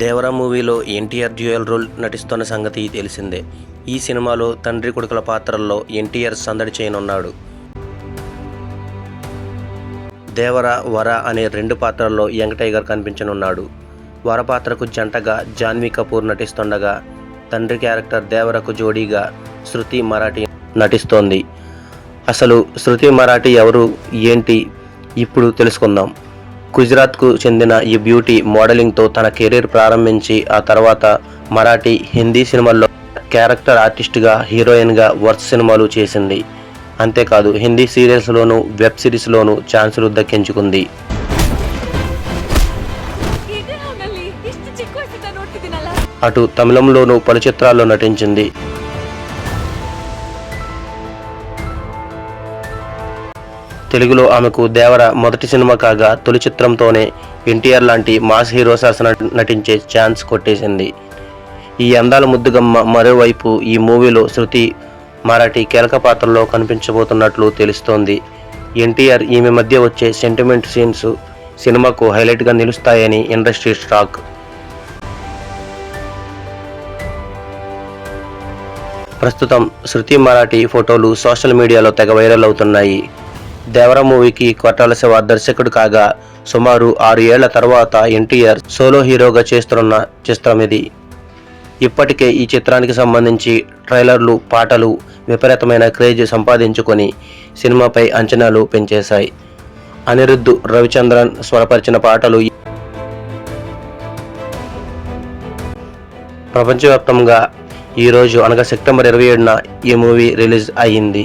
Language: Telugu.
దేవరా మూవీలో ఎన్టీఆర్ డ్యూయల్ రోల్ నటిస్తున్న సంగతి తెలిసిందే. ఈ సినిమాలో తండ్రి కొడుకుల పాత్రల్లో ఎన్టీఆర్ సందడి చేయనున్నాడు. దేవర, వర అనే 2 పాత్రల్లో యంగ్ టైగర్ కనిపించనున్నాడు. వర పాత్రకు జంటగా జాన్వీ కపూర్ నటిస్తుండగా, తండ్రి క్యారెక్టర్ దేవరకు జోడీగా శృతి మరాఠీ నటిస్తోంది. అసలు శృతి మరాఠీ ఎవరు, ఏంటి ఇప్పుడు తెలుసుకుందాం. గుజరాత్కు చెందిన ఈ బ్యూటీ మోడలింగ్తో తన కెరీర్ ప్రారంభించి ఆ తర్వాత మరాఠీ, హిందీ సినిమాల్లో క్యారెక్టర్ ఆర్టిస్ట్గా, హీరోయిన్గా వరుస సినిమాలు చేసింది. అంతేకాదు హిందీ సీరియల్స్లోనూ, వెబ్ సిరీస్లోనూ ఛాన్సులు దక్కించుకుంది. అటు తమిళంలోనూ పలు చిత్రాల్లో నటించింది. తెలుగులో ఆమెకు దేవర మొదటి సినిమా కాగా, తొలి చిత్రంతోనే ఎన్టీఆర్ లాంటి మాస్ హీరో సరసన నటించే ఛాన్స్ కొట్టేసింది. ఈ అందాల ముద్దుగమ్మ మరోవైపు ఈ మూవీలో శృతి మరాఠీ కీలక పాత్రలో కనిపించబోతున్నట్లు తెలుస్తోంది. ఎన్టీఆర్ ఈమె మధ్య వచ్చే సెంటిమెంట్ సీన్స్ సినిమాకు హైలైట్గా నిలుస్తాయని ఇండస్ట్రీ టాక్. ప్రస్తుతం శృతి మరాఠీ ఫోటోలు సోషల్ మీడియాలో తెగ వైరల్ అవుతున్నాయి. దేవర మూవీకి కొట్టాల శివ దర్శకుడు కాగా, సుమారు 6 ఏళ్ల తర్వాత ఎన్టీఆర్ సోలో హీరోగా చేస్తున్న చిత్రం ఇది. ఇప్పటికే ఈ చిత్రానికి సంబంధించి ట్రైలర్లు, పాటలు విపరీతమైన క్రేజ్ సంపాదించుకొని సినిమాపై అంచనాలు పెంచేశాయి. అనిరుద్ధ్ రవిచంద్రన్ స్వరపరిచిన పాటలు ప్రపంచవ్యాప్తంగా ఈరోజు అనగా సెప్టెంబర్ 27న ఈ మూవీ రిలీజ్ అయ్యింది.